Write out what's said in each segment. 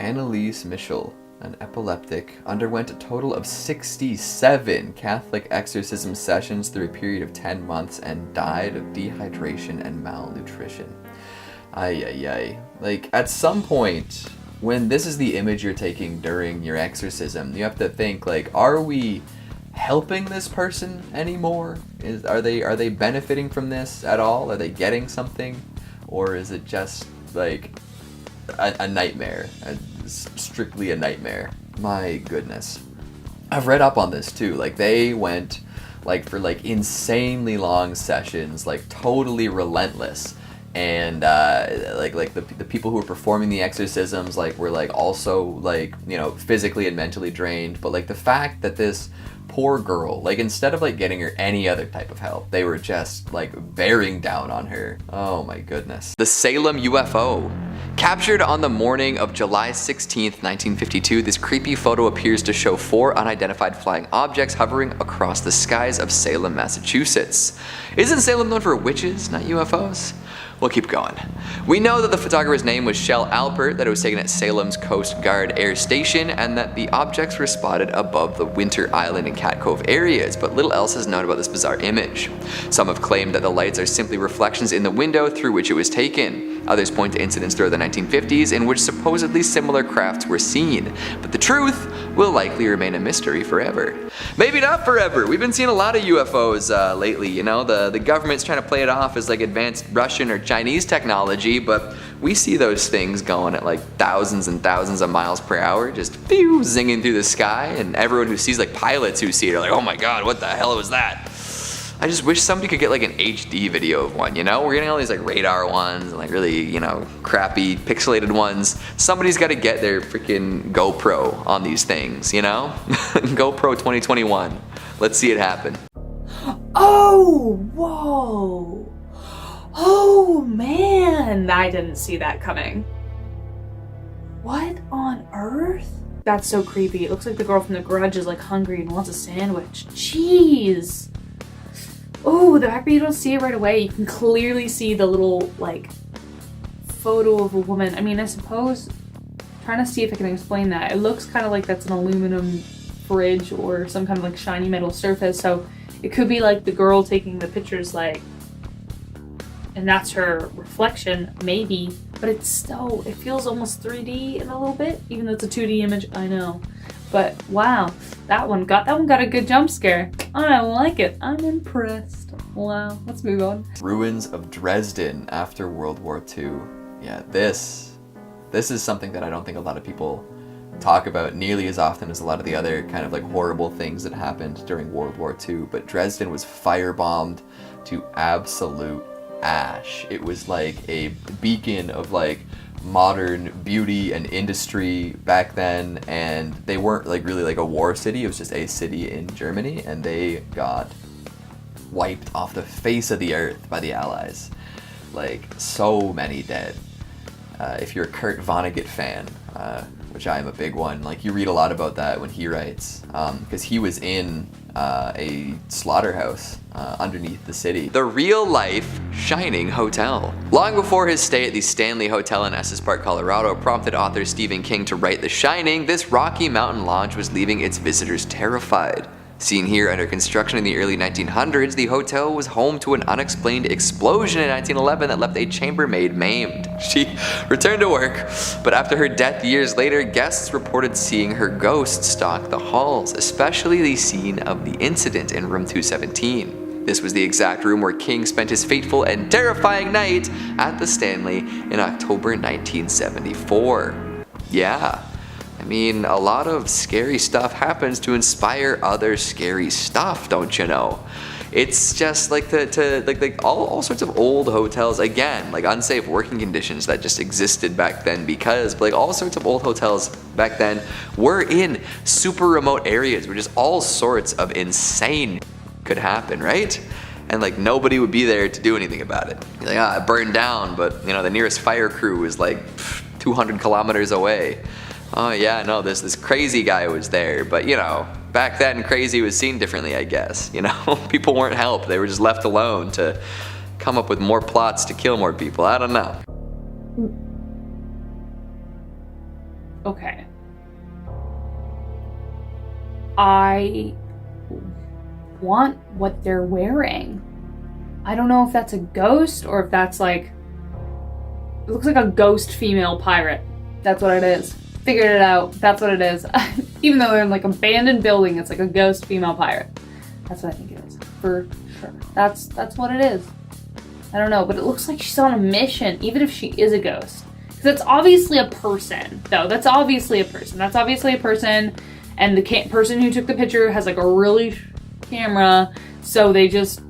Anneliese Michel, an epileptic, underwent a total of 67 Catholic exorcism sessions through a period of 10 months and died of dehydration and malnutrition. Ay, ay, ay. Like, at some point, when this is the image you're taking during your exorcism, you have to think, like, are we helping this person anymore? Are they benefiting from this at all? Are they getting something? Or is it just, like, a nightmare? Strictly a nightmare. My goodness. I've read up on this too. Like, they went for insanely long sessions, like totally relentless. And the people who were performing the exorcisms were also physically and mentally drained. But the fact that this poor girl, instead of getting her any other type of help, they were just bearing down on her. Oh my goodness. The Salem UFO. Captured on the morning of July 16th, 1952, this creepy photo appears to show 4 unidentified flying objects hovering across the skies of Salem, Massachusetts. Isn't Salem known for witches, not UFOs? We'll keep going. We know that the photographer's name was Shell Alpert, that it was taken at Salem's Coast Guard Air Station, and that the objects were spotted above the Winter Island and Cat Cove areas, but little else is known about this bizarre image. Some have claimed that the lights are simply reflections in the window through which it was taken. Others point to incidents throughout the 1950s in which supposedly similar crafts were seen, but the truth will likely remain a mystery forever. Maybe not forever. We've been seeing a lot of UFOs lately, you know, the government's trying to play it off as advanced Russian or Chinese technology, but we see those things going at thousands and thousands of miles per hour, just phew, zinging through the sky, and everyone who sees pilots who see it are like, oh my god, what the hell was that? I just wish somebody could get an HD video of one, you know? We're getting all these radar ones and really, you know, crappy pixelated ones. Somebody's got to get their freaking GoPro on these things, you know? GoPro 2021. Let's see it happen. Oh, whoa. Oh man, I didn't see that coming. What on earth? That's so creepy. It looks like the girl from The Grudge is hungry and wants a sandwich. Jeez. Oh, the fact that you don't see it right away, you can clearly see the little, photo of a woman. I mean, I suppose, trying to see if I can explain that. It looks kind of like that's an aluminum fridge or some kind of, shiny metal surface, so it could be, the girl taking the pictures, and that's her reflection, maybe. But it's still, it feels almost 3D in a little bit, even though it's a 2D image, I know. But wow, that one got a good jump scare. I like it. I'm impressed. Wow, let's move on. Ruins of Dresden after World War II. Yeah, this is something that I don't think a lot of people talk about nearly as often as a lot of the other kind of horrible things that happened during World War II. But Dresden was firebombed to absolute ash. It was a beacon of modern beauty and industry back then, and they weren't really a war city. It was just a city in Germany, and they got wiped off the face of the earth by the Allies. So many dead. If you're a Kurt Vonnegut fan, which I am a big one, you read a lot about that when he writes, because he was in a slaughterhouse underneath the city. The real-life Shining Hotel. Long before his stay at the Stanley Hotel in Estes Park, Colorado prompted author Stephen King to write The Shining, this Rocky Mountain lodge was leaving its visitors terrified. Seen here under construction in the early 1900s, the hotel was home to an unexplained explosion in 1911 that left a chambermaid maimed. She returned to work, but after her death years later, guests reported seeing her ghost stalk the halls, especially the scene of the incident in room 217. This was the exact room where King spent his fateful and terrifying night at the Stanley in October 1974. Yeah. I mean, a lot of scary stuff happens to inspire other scary stuff, don't you know? It's just all sorts of old hotels, again, unsafe working conditions that just existed back then because, all sorts of old hotels back then were in super remote areas where just all sorts of insane could happen, right? And nobody would be there to do anything about it. You're it burned down, but the nearest fire crew was 200 kilometers away. Oh yeah, no, this crazy guy was there, but back then crazy was seen differently, I guess. People weren't helped, they were just left alone to come up with more plots to kill more people, I don't know. Okay. I want what they're wearing. I don't know if that's a ghost or if that's like... It looks like a ghost female pirate. That's what it is. Figured it out. That's what it is. Even though they're in like an abandoned building, it's like a ghost female pirate. That's what I think it is. For sure. That's what it is. I don't know, but it looks like she's on a mission, even if she is a ghost. Because it's obviously a person, though. That's obviously a person. And the person who took the picture has like a really camera. So they just...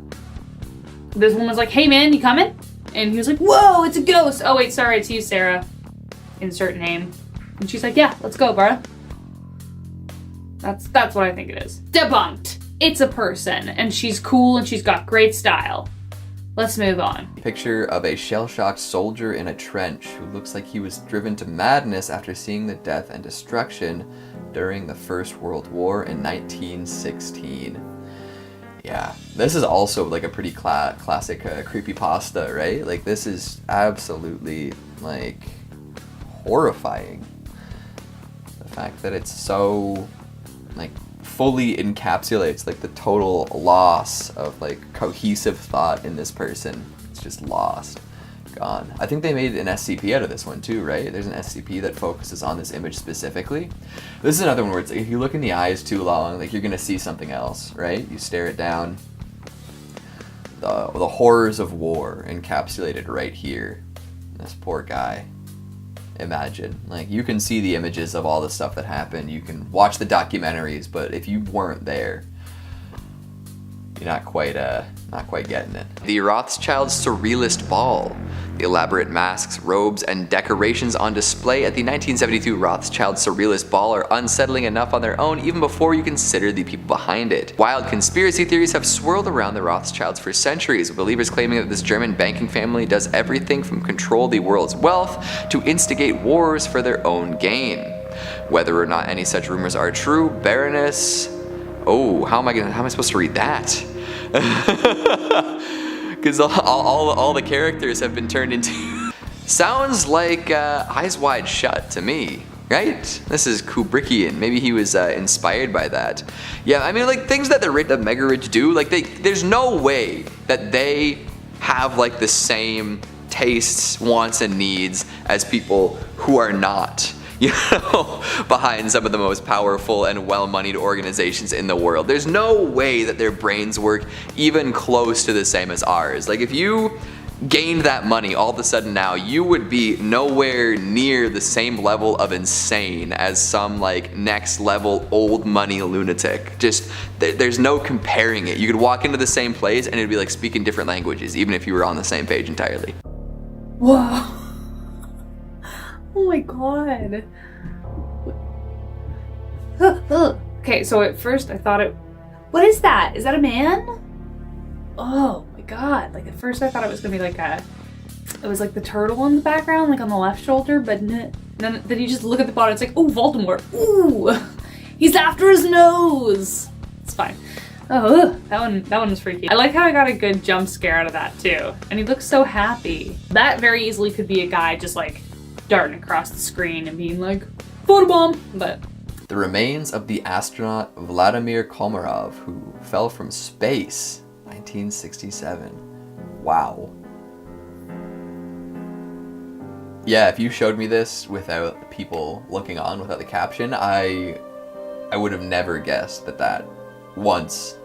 This one was like, hey man, you coming? And he was like, whoa, it's a ghost. Oh wait, sorry, it's you, Sarah. Insert name. And she's like, yeah, let's go, bruh. That's what I think it is. Debunked. It's a person, and she's cool, and she's got great style. Let's move on. Picture of a shell-shocked soldier in a trench who looks like he was driven to madness after seeing the death and destruction during the First World War in 1916. Yeah, this is also like a pretty classic creepypasta, right? Like, this is absolutely, like, horrifying. The fact that it's so, like, fully encapsulates, like, the total loss of, like, cohesive thought in this person. It's just lost. Gone. I think they made an SCP out of this one too, right? There's an SCP that focuses on this image specifically. This is another one where it's like, if you look in the eyes too long, like, you're gonna see something else, right? You stare it down. The horrors of war encapsulated right here. This poor guy. Imagine, like, you can see the images of all the stuff that happened. You can watch the documentaries, but if you weren't there, you're not quite getting it. The Rothschild Surrealist Ball. The elaborate masks, robes, and decorations on display at the 1972 Rothschild Surrealist Ball are unsettling enough on their own even before you consider the people behind it. Wild conspiracy theories have swirled around the Rothschilds for centuries, with believers claiming that this German banking family does everything from control the world's wealth to instigate wars for their own gain. Whether or not any such rumors are true, Baroness... Oh, how am I supposed to read that? Because all the characters have been turned into... Sounds like Eyes Wide Shut to me, right? This is Kubrickian. Maybe he was inspired by that. Yeah, I mean, like, things that the Mega Rich do, like, there's no way that they have, like, the same tastes, wants, and needs as people who are not, you know, behind some of the most powerful and well-moneyed organizations in the world. There's no way that their brains work even close to the same as ours. Like, if you gained that money all of a sudden now, you would be nowhere near the same level of insane as some, like, next level old money lunatic. Just, there's no comparing it. You could walk into the same place and it'd be like speaking different languages, even if you were on the same page entirely. Whoa. Oh my god. Okay, so at first I thought it... What is that? Is that a man? Oh my god. Like, at first I thought it was gonna be like a... It was like the turtle in the background, like on the left shoulder, but then you just look at the bottom, it's like, oh, Voldemort. Ooh! He's after his nose! It's fine. Oh, that one was freaky. I like how I got a good jump scare out of that too. And he looks so happy. That very easily could be a guy just like darting across the screen and being like, photobomb, but... The remains of the astronaut Vladimir Komarov, who fell from space, 1967. Wow. Yeah, if you showed me this without people looking on, without the caption, I would have never guessed that once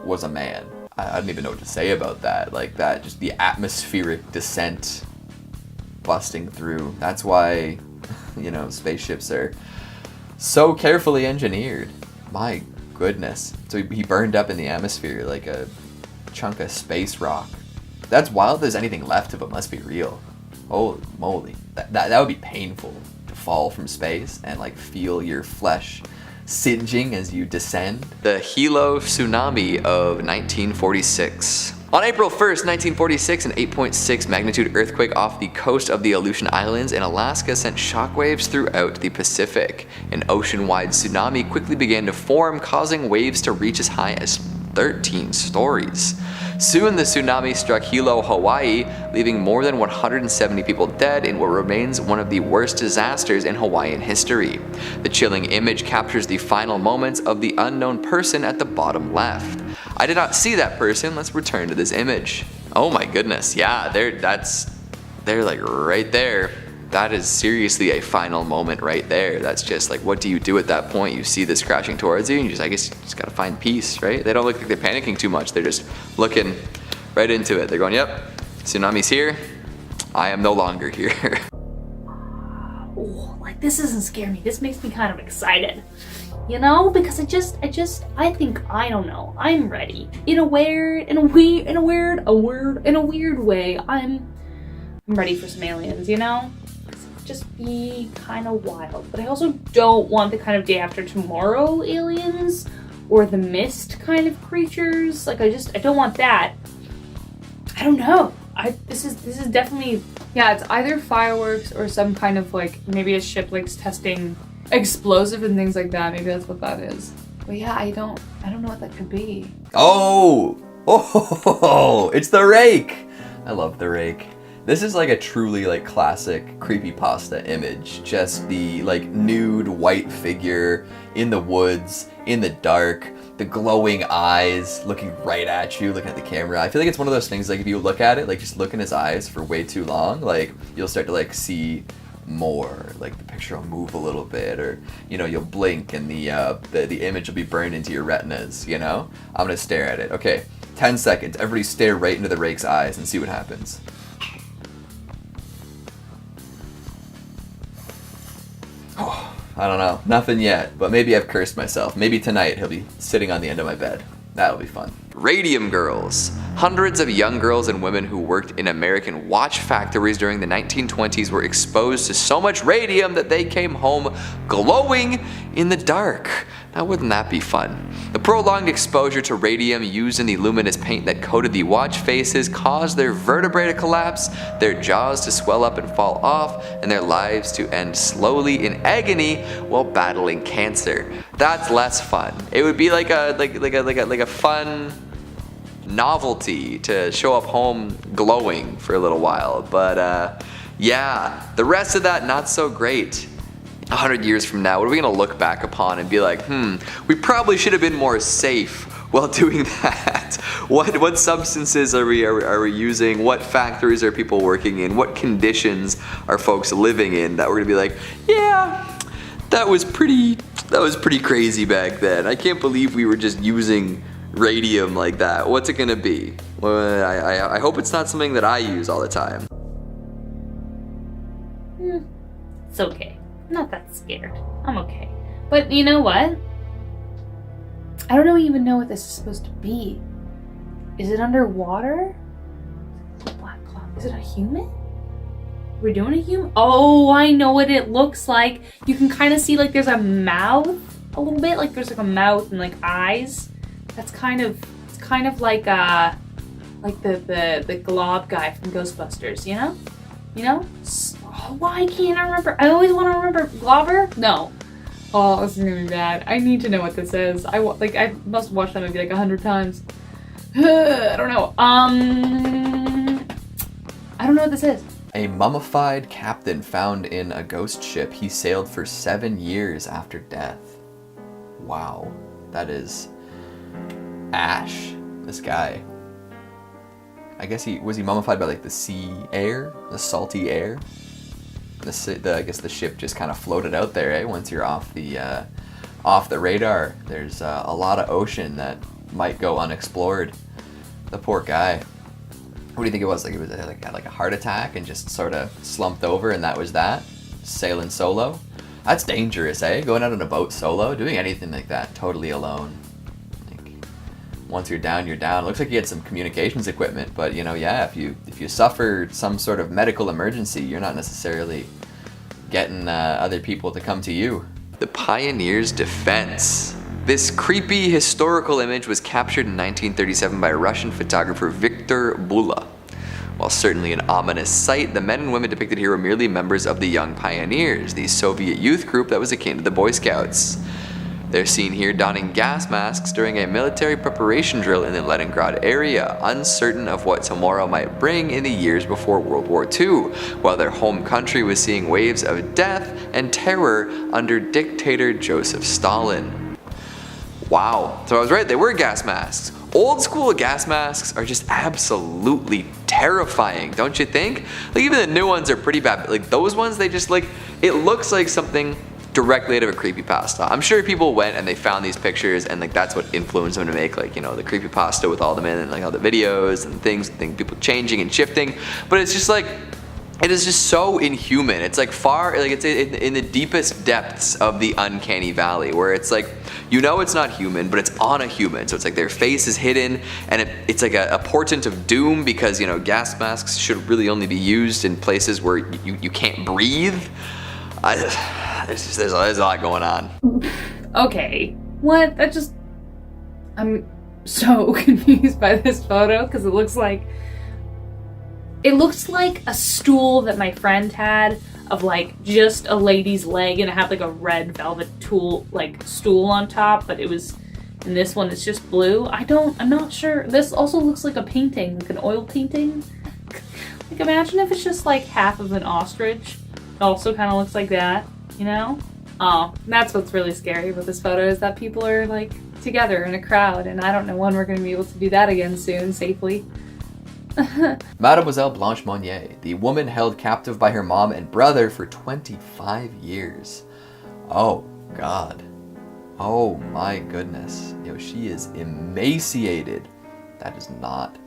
was a man. I don't even know what to say about that. Like, that, just the atmospheric descent busting through. That's why, you know, spaceships are so carefully engineered. My goodness. So he burned up in the atmosphere like a chunk of space rock. That's wild. If there's anything left of him, let's be real. Holy moly. That would be painful, to fall from space and like feel your flesh singeing as you descend. The Hilo tsunami of 1946. On April 1st, 1946, an 8.6 magnitude earthquake off the coast of the Aleutian Islands in Alaska sent shockwaves throughout the Pacific. An ocean-wide tsunami quickly began to form, causing waves to reach as high as 13 stories. Soon the tsunami struck Hilo, Hawaii, leaving more than 170 people dead in what remains one of the worst disasters in Hawaiian history. The chilling image captures the final moments of the unknown person at the bottom left. I did not see that person. Let's return to this image. Oh my goodness, yeah, they're like right there. That is seriously a final moment right there. That's just like, what do you do at that point? You see this crashing towards you and I guess you just gotta find peace, right? They don't look like they're panicking too much. They're just looking right into it. They're going, yep, tsunami's here. I am no longer here. Oh, like this doesn't scare me. This makes me kind of excited. You know, because I think, I don't know, I'm ready. In a weird way, I'm ready for some aliens, you know? Just be kind of wild. But I also don't want the kind of day after tomorrow aliens or the mist kind of creatures. Like I don't want that. I don't know. This is definitely, yeah, it's either fireworks or some kind of like, maybe a ship like testing explosive and things like that. Maybe that's what that is. But yeah, I don't know what that could be. Oh, it's the rake. I love the rake. This is like a truly like classic creepypasta image. Just the like nude white figure in the woods, in the dark, the glowing eyes looking right at you, looking at the camera. I feel like it's one of those things like if you look at it, like just look in his eyes for way too long, like you'll start to like see more, like the picture will move a little bit, or you know, you'll blink and the image will be burned into your retinas, you know? I'm gonna stare at it. Okay, 10 seconds. Everybody stare right into the rake's eyes and see what happens. Oh, I don't know. Nothing yet, but maybe I've cursed myself. Maybe tonight he'll be sitting on the end of my bed. That'll be fun. Radium girls. Hundreds of young girls and women who worked in American watch factories during the 1920s were exposed to so much radium that they came home glowing in the dark. Now wouldn't that be fun? The prolonged exposure to radium used in the luminous paint that coated the watch faces caused their vertebrae to collapse, their jaws to swell up and fall off, and their lives to end slowly in agony while battling cancer. That's less fun. It would be like a fun novelty to show up home glowing for a little while, but yeah, the rest of that not so great. 100 years from now, what are we gonna look back upon and be like, we probably should have been more safe while doing that? What substances are we using? What factories are people working in? What conditions are folks living in that we're gonna be like, yeah, that was pretty crazy back then. I can't believe we were just using radium like that. What's it gonna be? Well, I hope it's not something that I use all the time. It's okay. I'm not that scared. I'm okay. But you know what? I don't even know what this is supposed to be. Is it underwater? Black cloud. Is it a human? We're doing a human? Oh, I know what it looks like. You can kind of see like there's a mouth a little bit. Like there's like a mouth and like eyes. That's kind of, it's kind of like the glob guy from Ghostbusters, you know? You know? Oh, why can't I remember? I always want to remember Globber? No. Oh, this is gonna be bad. I need to know what this is. I must watch that movie like 100 times. I don't know. I don't know what this is. A mummified captain found in a ghost ship. He sailed for 7 years after death. Wow. That is Ash, this guy. I guess was he mummified by like the sea air? The salty air? I guess the ship just kind of floated out there, eh? Once you're off the radar, there's a lot of ocean that might go unexplored. The poor guy. What do you think it was? Like it was had like a heart attack and just sort of slumped over, and that was that? Sailing solo? That's dangerous, eh? Going out on a boat solo, doing anything like that, totally alone. Like, once you're down, you're down. It looks like you had some communications equipment, but you know, yeah, if you suffer some sort of medical emergency, you're not necessarily getting other people to come to you. The Pioneers' Defense. This creepy historical image was captured in 1937 by Russian photographer Viktor Bula. While certainly an ominous sight, the men and women depicted here were merely members of the Young Pioneers, the Soviet youth group that was akin to the Boy Scouts. They're seen here donning gas masks during a military preparation drill in the Leningrad area, uncertain of what tomorrow might bring in the years before World War II, while their home country was seeing waves of death and terror under dictator Joseph Stalin. Wow, so I was right, they were gas masks. Old school gas masks are just absolutely terrifying, don't you think? Like, even the new ones are pretty bad, but like those ones, they just like, it looks like something directly out of a creepypasta. I'm sure people went and they found these pictures and like that's what influenced them to make, like, you know, the creepypasta with all them in and like all the videos and things people changing and shifting. But it's just like, it is just so inhuman. It's like far, like it's in the deepest depths of the uncanny valley, where it's like, you know it's not human, but it's on a human. So it's like their face is hidden, and it's like a portent of doom, because, you know, gas masks should really only be used in places where you can't breathe. There's a lot going on. Okay, what? I'm so confused by this photo, because it looks like a stool that my friend had, of like just a lady's leg, and it had like a red velvet stool on top, but it was, in this one it's just blue. I'm not sure. This also looks like a painting, like an oil painting. Like, imagine if it's just like half of an ostrich. It also kind of looks like that, you know? Oh, that's what's really scary about this photo, is that people are like together in a crowd, and I don't know when we're gonna be able to do that again soon, safely. Mademoiselle Blanche Monnier, the woman held captive by her mom and brother for 25 years. Oh, God. Oh, my goodness. She is emaciated. That is not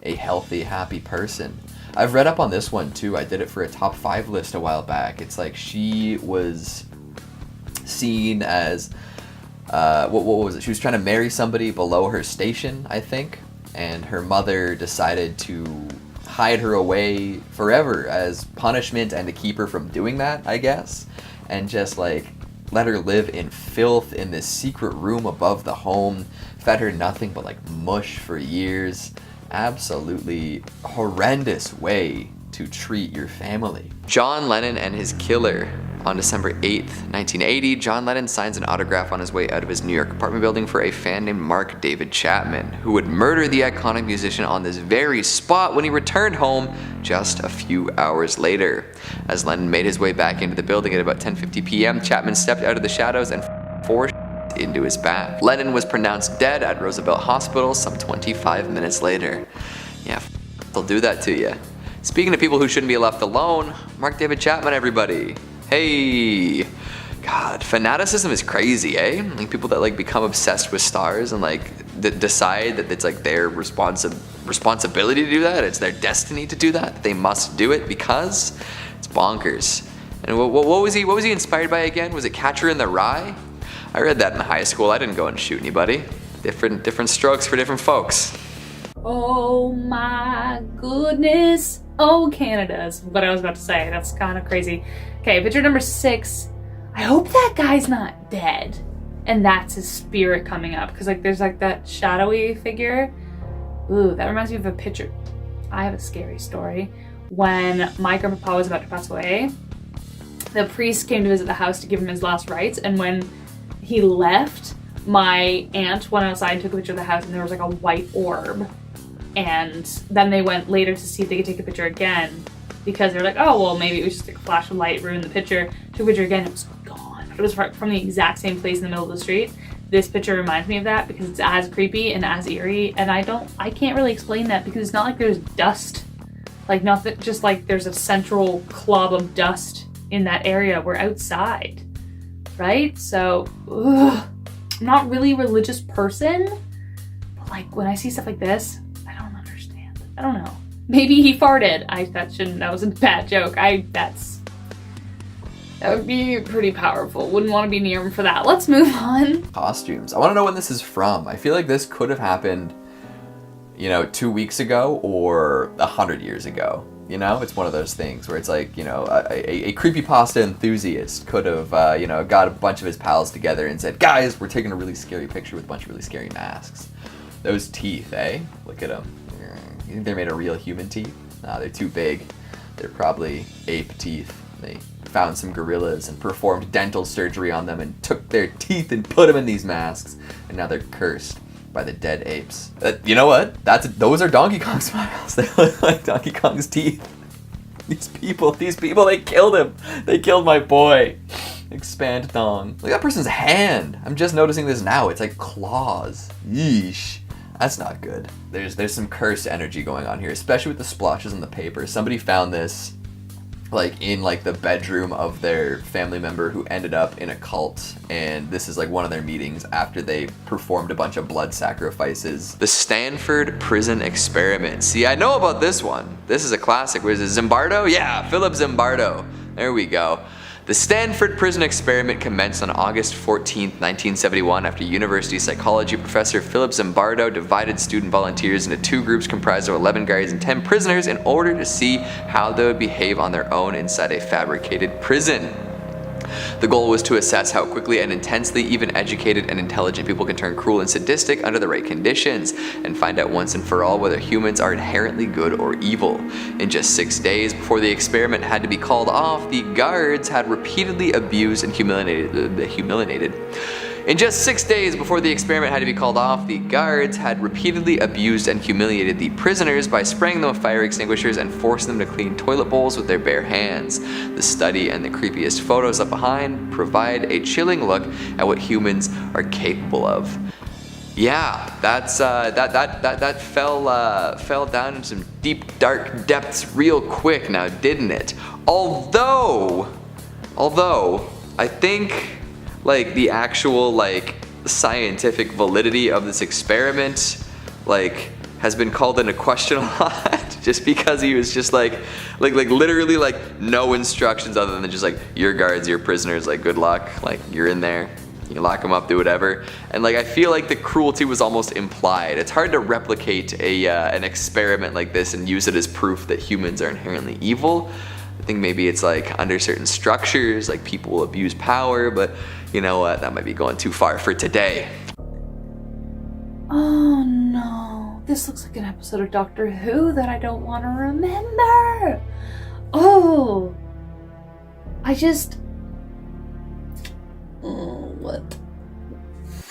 a healthy, happy person. I've read up on this one, too. I did it for a top 5 list a while back. It's like she was seen as, what was it? She was trying to marry somebody below her station, I think. And her mother decided to hide her away forever as punishment and to keep her from doing that, I guess. And just like let her live in filth in this secret room above the home. Fed her nothing but like mush for years. Absolutely horrendous way to treat your family. John Lennon and his killer. On December 8th, 1980, John Lennon signs an autograph on his way out of his New York apartment building for a fan named Mark David Chapman, who would murder the iconic musician on this very spot when he returned home just a few hours later. As Lennon made his way back into the building at about 10:50 p.m., Chapman stepped out of the shadows and forced into his bath. Lennon was pronounced dead at Roosevelt Hospital some 25 minutes later. Yeah, they'll do that to you. Speaking of people who shouldn't be left alone, Mark David Chapman, everybody. Hey, God, fanaticism is crazy, eh? Like people that like become obsessed with stars and like decide that it's like their responsibility to do that. It's their destiny to do that. They must do it because it's bonkers. And what was he inspired by again? Was it Catcher in the Rye? I read that in high school. I didn't go and shoot anybody. Different strokes for different folks. Oh my goodness. Oh, Canada is what I was about to say. That's kind of crazy. Okay, picture number 6. I hope that guy's not dead and that's his spirit coming up, because like there's like that shadowy figure. Ooh, that reminds me of a picture. I have a scary story. When my grandpa was about to pass away, the priest came to visit the house to give him his last rites, and when he left, my aunt went outside and took a picture of the house, and there was like a white orb. And then they went later to see if they could take a picture again, because they were like, oh, well, maybe it was just like a flash of light, ruined the picture. Took a picture again, it was gone. It was from the exact same place in the middle of the street. This picture reminds me of that because it's as creepy and as eerie, and I can't really explain that because it's not like there's dust. Like nothing, just like there's a central club of dust in that area. We're outside, right? So, I'm not really a religious person, but like when I see stuff like this, I don't know. Maybe he farted. That was a bad joke. That would be pretty powerful. Wouldn't want to be near him for that. Let's move on. Costumes. I want to know when this is from. I feel like this could have happened, 2 weeks ago or 100 years ago. It's one of those things where it's like, a creepypasta enthusiast could have, got a bunch of his pals together and said, guys, we're taking a really scary picture with a bunch of really scary masks. Those teeth, eh? Look at them. You think they're made of real human teeth? Nah, they're too big. They're probably ape teeth. They found some gorillas and performed dental surgery on them and took their teeth and put them in these masks, and now they're cursed by the dead apes. You know what? Those are Donkey Kong smiles. They look like Donkey Kong's teeth. These people, they killed him. They killed my boy. Expand Dong. Look at that person's hand. I'm just noticing this now. It's like claws. Yeesh. That's not good. There's some cursed energy going on here, especially with the splotches on the paper. Somebody found this like in like the bedroom of their family member who ended up in a cult, and this is like one of their meetings after they performed a bunch of blood sacrifices. The Stanford prison experiment. See, I know about this one. This is a classic. Where is it? Zimbardo? Yeah, Philip Zimbardo. There we go. The Stanford prison experiment commenced on August 14, 1971, after university psychology professor Philip Zimbardo divided student volunteers into two groups comprised of 11 guards and 10 prisoners in order to see how they would behave on their own inside a fabricated prison. The goal was to assess how quickly and intensely even educated and intelligent people can turn cruel and sadistic under the right conditions, and find out once and for all whether humans are inherently good or evil. In just 6 days before the experiment had to be called off, the guards had repeatedly abused and humiliated. In just 6 days before the experiment had to be called off, the guards had repeatedly abused and humiliated the prisoners by spraying them with fire extinguishers and forcing them to clean toilet bowls with their bare hands. The study and the creepiest photos left behind provide a chilling look at what humans are capable of. Yeah, that fell down in some deep, dark depths real quick now, didn't it? Although I think like the actual like scientific validity of this experiment like has been called into question a lot, just because he was just like literally like no instructions other than just like, your guards, your prisoners, like good luck, like you're in there, you lock them up, do whatever. And like I feel like the cruelty was almost implied. It's hard to replicate an experiment like this and use it as proof that humans are inherently evil. I think maybe it's like under certain structures, like people will abuse power, but you know what, that might be going too far for today. Oh no, this looks like an episode of Doctor Who that I don't want to remember. Oh, what?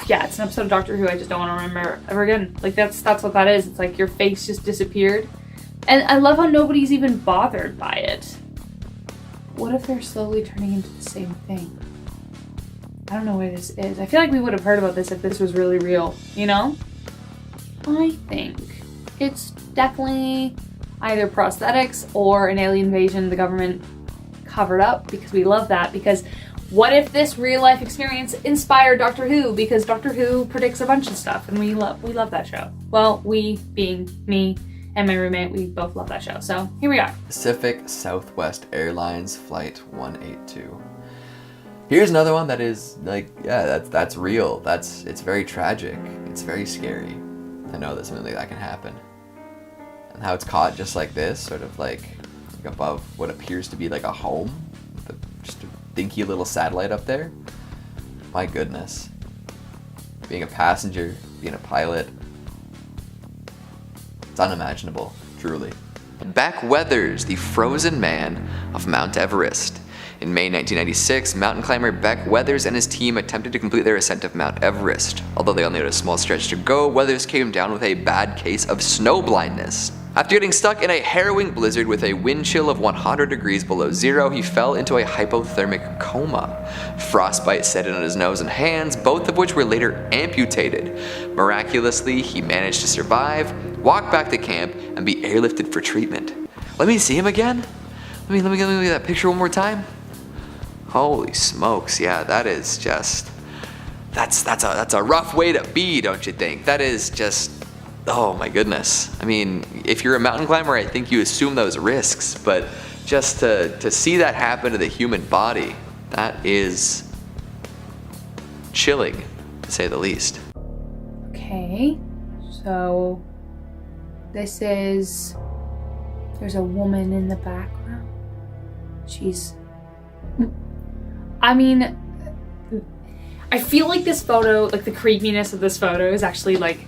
Yeah, it's an episode of Doctor Who I just don't want to remember ever again. Like that's what that is. It's like your face just disappeared. And I love how nobody's even bothered by it. What if they're slowly turning into the same thing? I don't know where this is. I feel like we would have heard about this if this was really real, you know? I think it's definitely either prosthetics or an alien invasion the government covered up, because we love that. Because what if this real life experience inspired Doctor Who? Because Doctor Who predicts a bunch of stuff and we love that show. Well, we being me and my roommate, we both love that show. So here we are. Pacific Southwest Airlines Flight 182. Here's another one that is like, yeah, that's real. It's very tragic. It's very scary to know that something like that can happen. And how it's caught just like this, sort of like above what appears to be like a home, with just a dinky little satellite up there. My goodness. Being a passenger, being a pilot, it's unimaginable, truly. Beck Weathers, the frozen man of Mount Everest. In May 1996, mountain climber Beck Weathers and his team attempted to complete their ascent of Mount Everest. Although they only had a small stretch to go, Weathers came down with a bad case of snow blindness. After getting stuck in a harrowing blizzard with a wind chill of 100 degrees below zero, he fell into a hypothermic coma. Frostbite set in on his nose and hands, both of which were later amputated. Miraculously, he managed to survive, walk back to camp, and be airlifted for treatment. Let me see him again. Let me get that picture one more time. Holy smokes, yeah, that is just, that's a rough way to be, don't you think? That is just, oh my goodness. I mean, if you're a mountain climber, I think you assume those risks, but just to see that happen to the human body, that is chilling, to say the least. Okay, so this is, there's a woman in the background. I mean, I feel like this photo, like the creepiness of this photo is actually like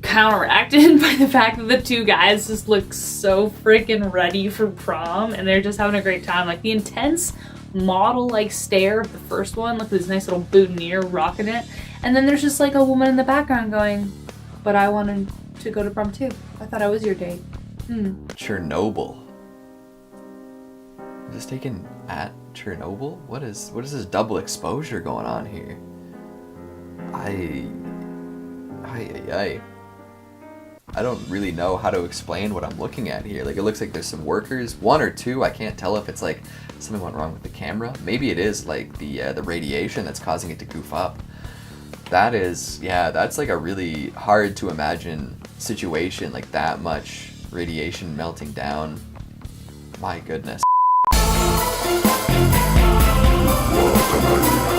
counteracted by the fact that the two guys just look so freaking ready for prom and they're just having a great time. Like the intense model-like stare of the first one, look at this nice little boutonniere rocking it, and then there's just like a woman in the background going, but I wanted to go to prom too. I thought I was your date. Chernobyl. Is this taken at Chernobyl? What is this double exposure going on here? I don't really know how to explain what I'm looking at here. Like, it looks like there's some workers, one or two. I can't tell if it's like something went wrong with the camera. Maybe it is like the radiation that's causing it to goof up. That's like a really hard to imagine situation, like that much radiation melting down. My goodness. Welcome